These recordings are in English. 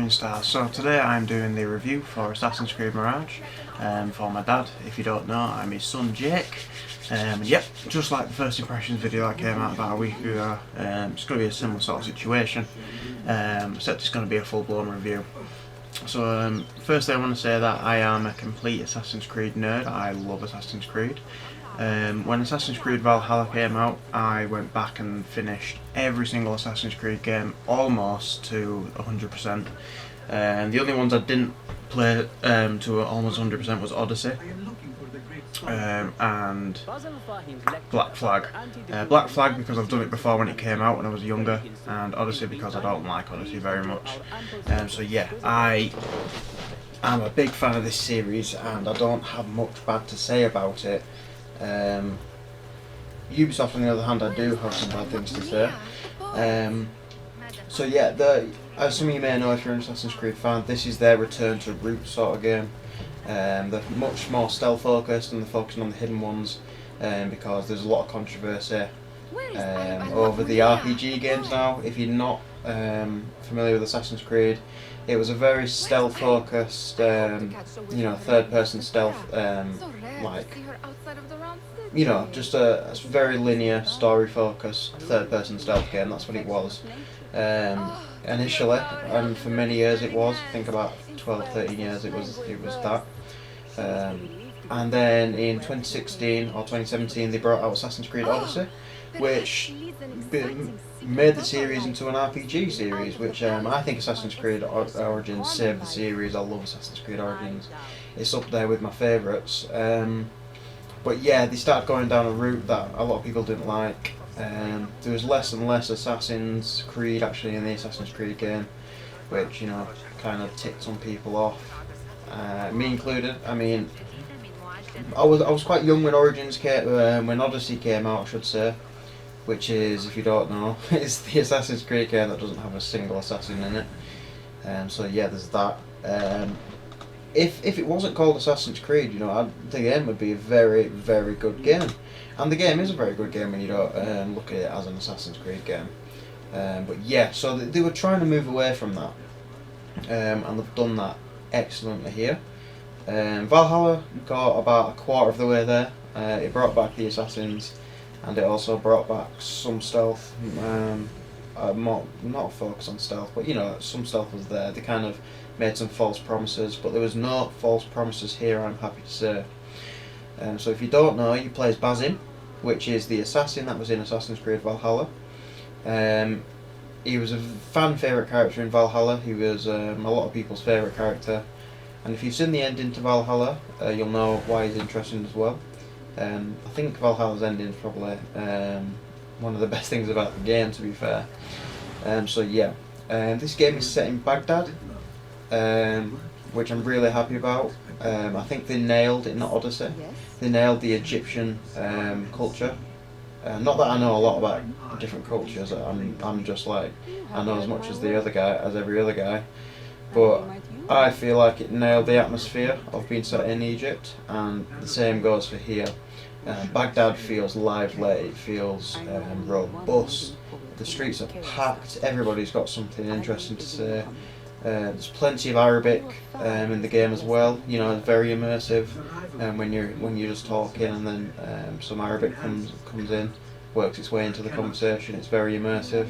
Screenstars. So today I'm doing the review for Assassin's Creed Mirage for my dad. If you don't know, I'm his son Jake. Yep, just like the first impressions video that came out about a week ago, it's going to be a similar sort of situation, except it's going to be a full-blown review. So firstly I want to say that I am a complete Assassin's Creed nerd. I love Assassin's Creed. When Assassin's Creed Valhalla came out, I went back and finished every single Assassin's Creed game almost to 100%. And the only ones I didn't play to almost 100% was Odyssey and Black Flag. Black Flag because I've done it before when it came out when I was younger, and Odyssey because I don't like Odyssey very much. So yeah, I'm a big fan of this series and I don't have much bad to say about it. Ubisoft on the other hand, I do have some bad things to say. So yeah, as some of you may know if you're an Assassin's Creed fan, this is their return to roots sort of game. They're much more stealth focused and they're focusing on the hidden ones, because there's a lot of controversy over the RPG games now. If you're not familiar with Assassin's Creed, it was a very stealth focused, third person stealth, just a very linear story focused third person stealth game. That's what it was initially, and for many years it was. I think about 12-13 years it was that. And then in 2016 or 2017 they brought out Assassin's Creed Odyssey, which made the series into an RPG series, which I think Assassin's Creed Origins saved the series. I love Assassin's Creed Origins. It's up there with my favourites. But yeah, they started going down a route that a lot of people didn't like. There was less and less Assassin's Creed actually in the Assassin's Creed game, which kind of ticked some people off, me included. I mean, I was quite young when Origins came, when Odyssey came out, I should say, which is, if you don't know, it's the Assassin's Creed game that doesn't have a single assassin in it. So yeah, there's that. If it wasn't called Assassin's Creed, the game would be a very, very good game. And the game is a very good game when you don't look at it as an Assassin's Creed game. But yeah, so they were trying to move away from that. And they've done that excellently here. Valhalla got about a quarter of the way there. It brought back the assassins, and it also brought back some stealth. Not focus on stealth, but some stealth was there. They kind of made some false promises, but there was no false promises here, I'm happy to say. So if you don't know, you play as Basim, which is the assassin that was in Assassin's Creed Valhalla. He was a fan favourite character in Valhalla. He was a lot of people's favourite character, and if you've seen the ending to Valhalla, you'll know why he's interesting as well. I think Valhalla's ending is probably one of the best things about the game, to be fair. So yeah, this game is set in Baghdad, which I'm really happy about. I think they nailed it, not Odyssey. They nailed the Egyptian culture. Not that I know a lot about different cultures. I'm just like, I know as much as the other guy, as every other guy. But I feel like it nailed the atmosphere of being set in Egypt, and the same goes for here. Baghdad feels lively. It feels robust. The streets are packed. Everybody's got something interesting to say. There's plenty of Arabic in the game as well. It's very immersive. When you're just talking, and then some Arabic comes in, works its way into the conversation. It's very immersive.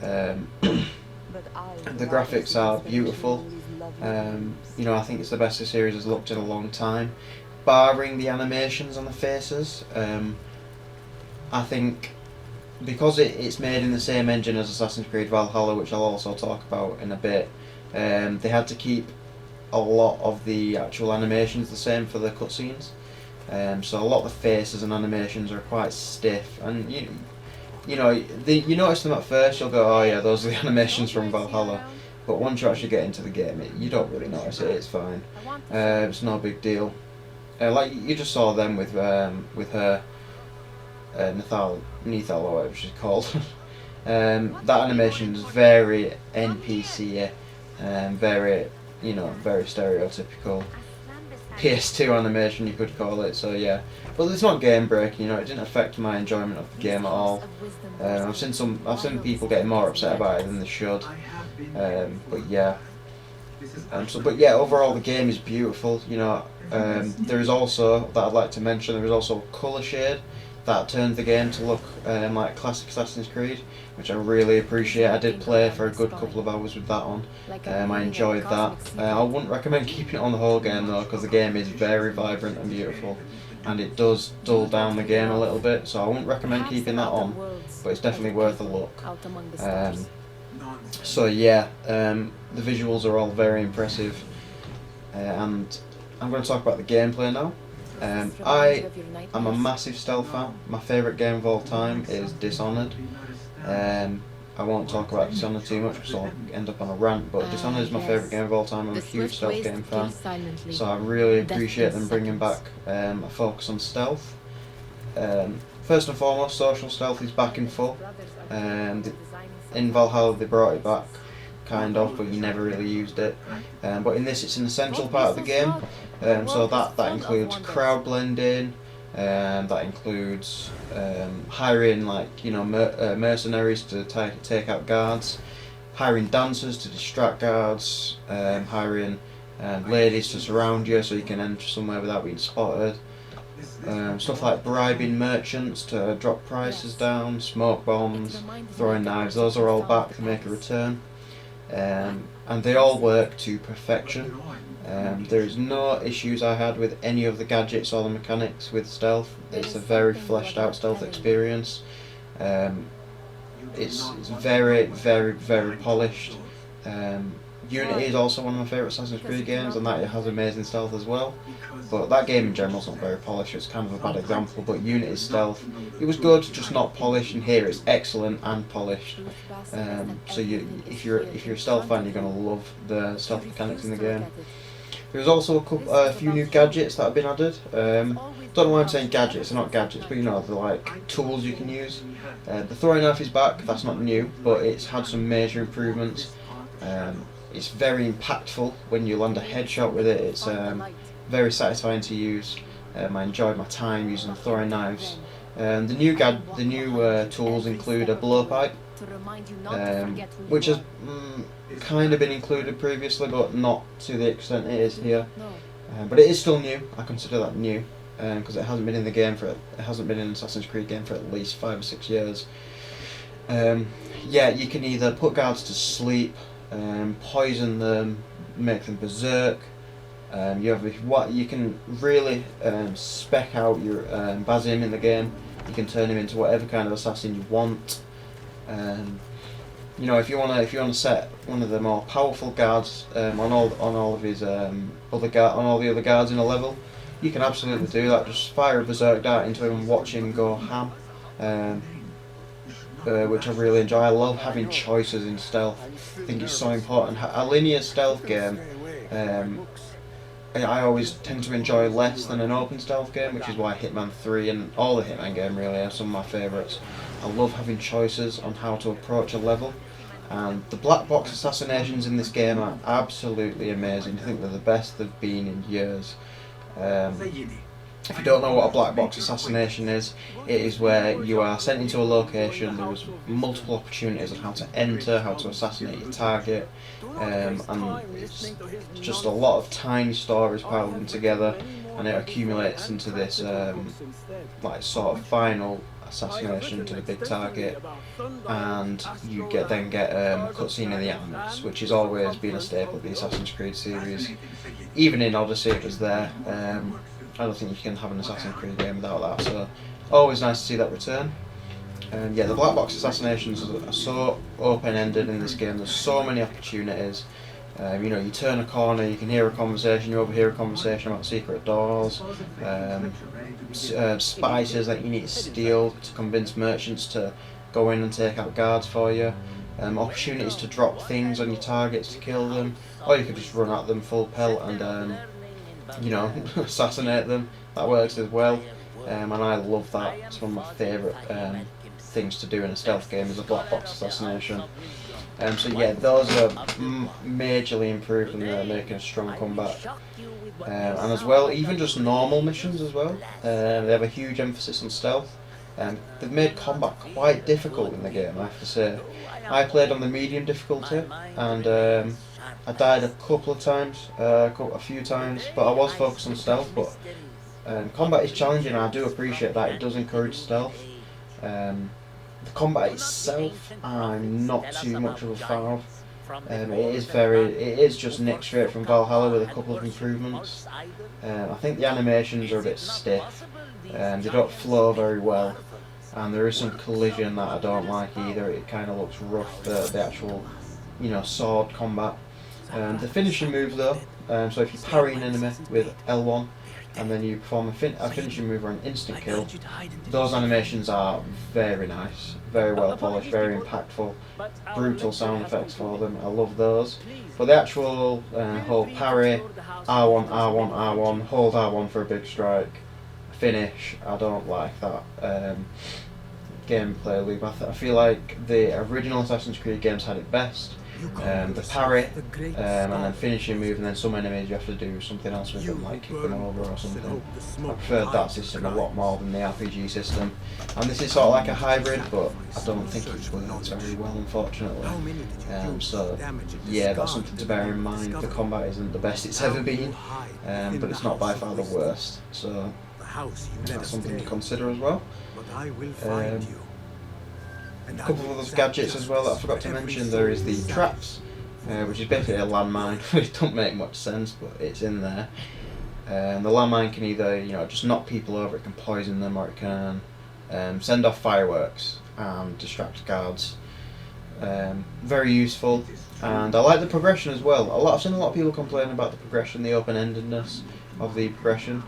The graphics are beautiful. I think it's the best the series has looked in a long time, barring the animations on the faces. I think because it's made in the same engine as Assassin's Creed Valhalla, which I'll also talk about in a bit, they had to keep a lot of the actual animations the same for the cutscenes. So a lot of the faces and animations are quite stiff, and you notice them at first, you'll go, oh yeah, those are the animations from Valhalla. But once you actually get into the game, you don't really notice it. It's fine. It's no big deal. Like you just saw them with her. Nethal or whatever she's called. That animation is very NPC-y, very stereotypical PS2 animation, you could call it. So yeah, but it's not game breaking. It didn't affect my enjoyment of the game at all. I've seen people getting more upset about it than they should. But yeah, But yeah, overall the game is beautiful. You know, there is also, that I'd like to mention, there is also a colour shade that turns the game to look like classic Assassin's Creed, which I really appreciate. I did play for a good couple of hours with that on. I enjoyed that. I wouldn't recommend keeping it on the whole game though, because the game is very vibrant and beautiful, and it does dull down the game a little bit, so I wouldn't recommend keeping that on, but it's definitely worth a look. So yeah, the visuals are all very impressive, and I'm going to talk about the gameplay now. I am a massive stealth fan. My favourite game of all time is Dishonored. I won't talk about Dishonored too much because I'll end up on a rant, but Dishonored is my favourite game of all time. I'm a huge stealth game fan, so I really appreciate them bringing back a focus on stealth. First and foremost, social stealth is back in full. In Valhalla they brought it back, kind of, but you never really used it. But in this it's an essential part of the game. So that includes crowd blending, that includes hiring mercenaries to take out guards, hiring dancers to distract guards, hiring ladies to surround you so you can enter somewhere without being spotted. Stuff like bribing merchants to drop prices down, smoke bombs, throwing knives, those are all back to make a return. And they all work to perfection. There is no issues I had with any of the gadgets or the mechanics with stealth. It's a very fleshed out stealth experience. It's very, very, very polished. Unity is also one of my favourite Assassin's Creed games, and that it has amazing stealth as well. But that game in general is not very polished, it's kind of a bad example, but Unity's stealth, it was good, just not polished, and here it's excellent and polished. So if you're a stealth fan, you're going to love the stealth mechanics in the game. There's also a few new gadgets that have been added. Don't know why I'm saying gadgets, they're not gadgets, but you know, they're like tools you can use. The throwing knife is back, that's not new, but it's had some major improvements. It's very impactful when you land a headshot with it. It's very satisfying to use. I enjoyed my time using throwing knives. The new tools include a blowpipe, which has kind of been included previously, but not to the extent it is here. But it is still new. I consider that new because it hasn't been in the game it hasn't been in an Assassin's Creed game for at least 5 or 6 years. Yeah, you can either put guards to sleep, poison them, make them berserk. You can really spec out your Basim in the game. You can turn him into whatever kind of assassin you want. You know, if you wanna set one of the more powerful guards on all of his on all the other guards in a level, you can absolutely do that. Just fire a berserk dart into him and watch him go ham. Which I really enjoy. I love having choices in stealth. I think it's so important. A linear stealth game, I always tend to enjoy less than an open stealth game, which is why Hitman 3 and all the Hitman games really are some of my favourites. I love having choices on how to approach a level, and the black box assassinations in this game are absolutely amazing. I think they're the best they've been in years. If you don't know what a black box assassination is, it is where you are sent into a location, there is multiple opportunities on how to enter, how to assassinate your target, and it's just a lot of tiny stories piled in together, and it accumulates into this like sort of final assassination to the big target, and you then get a cutscene in the end, which has always been a staple of the Assassin's Creed series. Even in Odyssey it was there. I don't think you can have an Assassin's Creed game without that, so always nice to see that return. Yeah, the black box assassinations are so open-ended in this game. There's so many opportunities. You know, you turn a corner, you can hear a conversation, you overhear a conversation about secret doors, spices that you need to steal to convince merchants to go in and take out guards for you, opportunities to drop things on your targets to kill them, or you could just run at them full pelt and you know, assassinate them. That works as well, and I love that. It's one of my favourite things to do in a stealth game is a black box assassination. So yeah, those are majorly improved and they're making a strong comeback. And as well, even just normal missions as well, they have a huge emphasis on stealth. They've made combat quite difficult in the game, I have to say. I played on the medium difficulty, and I died a couple of times, a few times, but I was focused on stealth. But combat is challenging, and I do appreciate that. It does encourage stealth. The combat itself, I'm not too much of a fan of. It is just nicked straight from Valhalla with a couple of improvements. I think the animations are a bit stiff, they don't flow very well, and there is some collision that I don't like either. It kind of looks rough, the actual, sword combat. The finishing move though, so if you parry an enemy with L1, and then you perform a finishing move or an instant kill, those animations are very nice, very well polished, very impactful, brutal sound effects for them. I love those. But the actual whole parry, R1, R1, R1, hold R1 for a big strike, finish, I don't like that gameplay loop. I feel like the original Assassin's Creed games had it best. The parry, and then finishing move, and then some enemies you have to do something else with them, like kick them over or something. I preferred that system a lot more than the RPG system. And this is sort of like a hybrid, but I don't think it works very well, unfortunately. So yeah, that's something to bear in mind. The combat isn't the best it's ever been, but it's not by far the worst. So that's something to consider as well. A couple of other gadgets as well that I forgot to mention. There is the traps, which is basically a landmine, which don't make much sense, but it's in there. The landmine can either, just knock people over, it can poison them, or it can send off fireworks and distract guards. Very useful, and I like the progression as well. I've seen a lot of people complain about the progression, the open-endedness of the progression.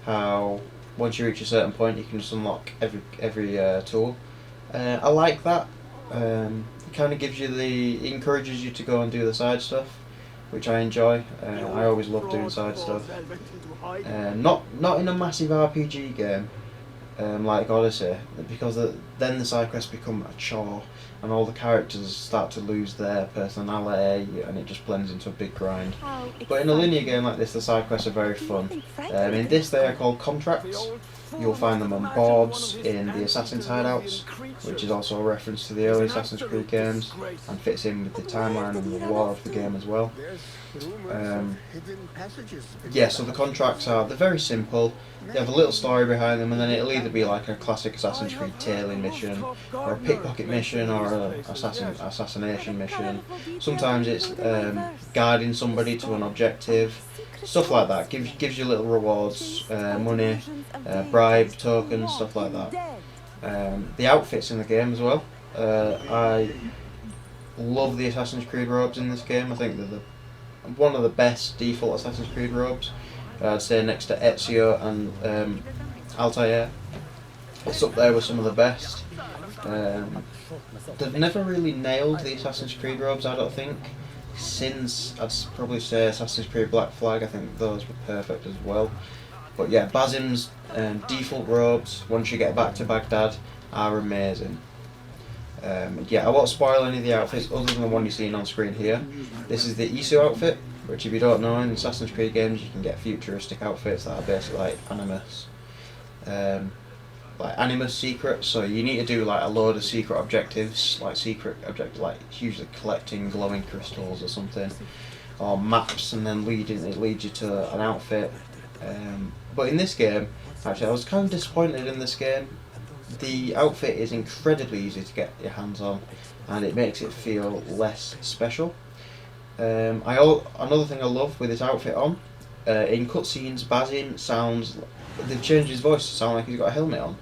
How once you reach a certain point, you can just unlock every tool. I like that. It kind of it encourages you to go and do the side stuff, which I enjoy. I always love doing side stuff. Not in a massive RPG game like Odyssey, because then the side quests become a chore, and all the characters start to lose their personality, and it just blends into a big grind. But in a linear game like this, the side quests are very fun. In this, they are called contracts. You'll find them on boards in the Assassin's hideouts, which is also a reference to the early Assassin's Creed games, and fits in with the timeline and the lore of the game as well. So the contracts they're very simple. They have a little story behind them, and then it'll either be like a classic Assassin's Creed tailing mission, or a pickpocket mission, or an assassination mission. Sometimes it's guiding somebody to an objective. Stuff like that. Gives you little rewards, money, bribe tokens, stuff like that. The outfits in the game as well. I love the Assassin's Creed robes in this game. I think they're one of the best default Assassin's Creed robes. I'd say next to Ezio and Altair. It's up there with some of the best. They've never really nailed the Assassin's Creed robes, I don't think. Since I'd probably say Assassin's Creed Black Flag, I think those were perfect as well. But yeah, Basim's default robes, once you get back to Baghdad, are amazing. I won't spoil any of the outfits other than the one you're seeing on screen here. This is the Isu outfit, which if you don't know, in Assassin's Creed games you can get futuristic outfits that are basically like Animus secrets, so you need to do like a load of secret objectives, like usually collecting glowing crystals or something, or maps, and then it leads you to an outfit. But in this game, actually, I was kind of disappointed in this game. The outfit is incredibly easy to get your hands on, and it makes it feel less special. Another thing I love with this outfit on, in cutscenes, Basim they've changed his voice to sound like he's got a helmet on,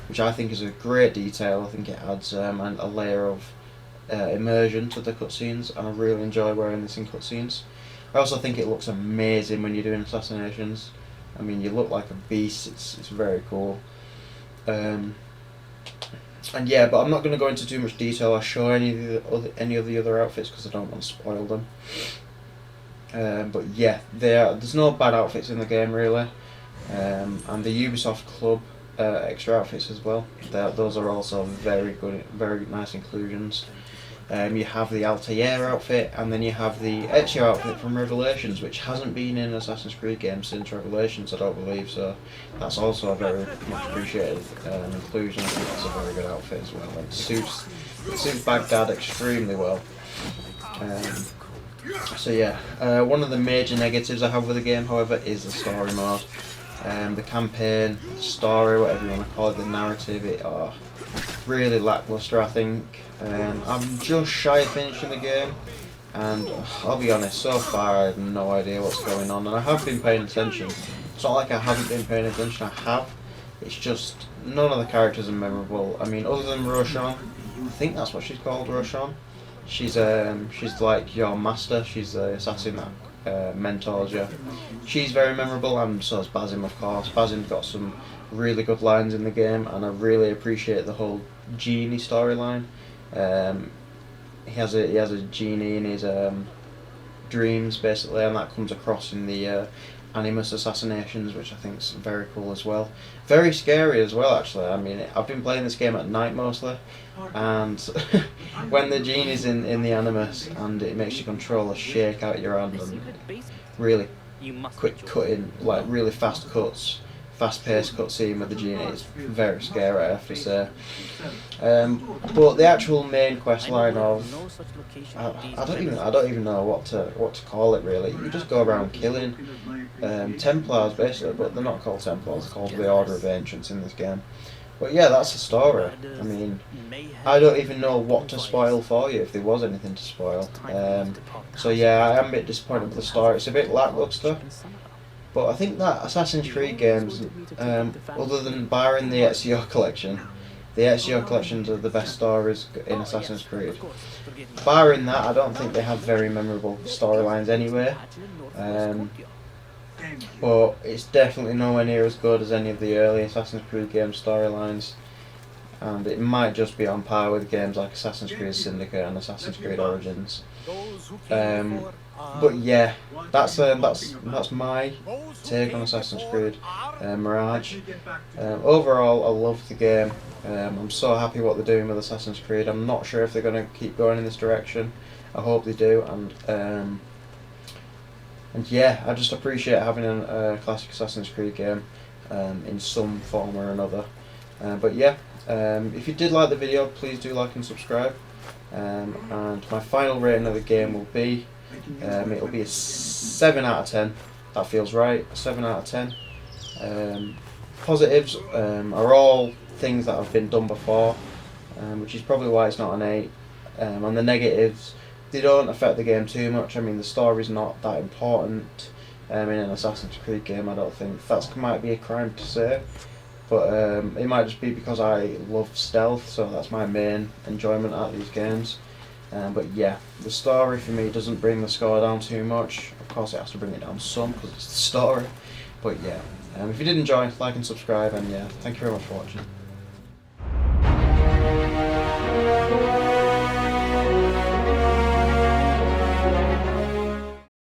which I think is a great detail. I think it adds a layer of immersion to the cutscenes, and I really enjoy wearing this in cutscenes. I also think it looks amazing when you're doing assassinations. I mean, you look like a beast. It's very cool. But I'm not going to go into too much detail or show any of the other outfits because I don't want to spoil them. But yeah, there's no bad outfits in the game really, and the Ubisoft Club extra outfits as well. Those are also very good, very nice inclusions. You have the Altair outfit, and then you have the Ezio outfit from Revelations, which hasn't been in Assassin's Creed games since Revelations, I don't believe, so that's also a very much appreciated inclusion. I think that's a very good outfit as well. It suits Baghdad extremely well. So yeah, one of the major negatives I have with the game, however, is the story mode. The campaign, the story, whatever you want to call it, the narrative, it are really lackluster, I think. I'm just shy of finishing the game, and I'll be honest, so far I have no idea what's going on, and I have been paying attention. It's not like I haven't been paying attention, I have. It's just, none of the characters are memorable. I mean, other than Roshan, I think that's what she's called, Roshan. She's like your master, she's the assassin that mentors you. She's very memorable, and so is Basim, of course. Basim's got some really good lines in the game, and I really appreciate the whole genie storyline. He has a genie in his dreams, basically, and that comes across in the Animus assassinations, which I think is very cool as well. Very scary as well, actually. I mean, I've been playing this game at night mostly, and when the genie's in the Animus and it makes your controller shake out your hand and really quick cutting, like really fast cuts, fast-paced cutscene with the genie is very scary, I have to say. But the actual main quest line of I don't even know what to call it really. You just go around killing Templars basically, but they're not called Templars. They're called the Order of Ancients in this game. But yeah, that's the story. I mean, I don't even know what to spoil for you if there was anything to spoil. So yeah, I am a bit disappointed with the story. It's a bit lackluster. But I think that Assassin's Creed games, other than barring the Ezio collection, the Ezio collections are the best stories in Assassin's Creed. Barring that, I don't think they have very memorable storylines anyway. But it's definitely nowhere near as good as any of the early Assassin's Creed game storylines. And it might just be on par with games like Assassin's Creed Syndicate and Assassin's Creed Origins. But yeah, that's my take on Assassin's Creed Mirage. Overall, I love the game. I'm so happy what they're doing with Assassin's Creed. I'm not sure if they're going to keep going in this direction. I hope they do, and yeah, I just appreciate having a classic Assassin's Creed game in some form or another. But yeah, if you did like the video, please do like and subscribe. And my final rating of the game will be, it'll be a 7 out of 10. That feels right. 7 out of 10. Positives are all things that have been done before, which is probably why it's not an 8. And the negatives, they don't affect the game too much. I mean, the story's not that important in an Assassin's Creed game, I don't think. That might be a crime to say, but it might just be because I love stealth, so that's my main enjoyment out of these games. But yeah, the story for me doesn't bring the score down too much. Of course it has to bring it down some because it's the story. But yeah, if you did enjoy, like and subscribe, and yeah, thank you very much for watching.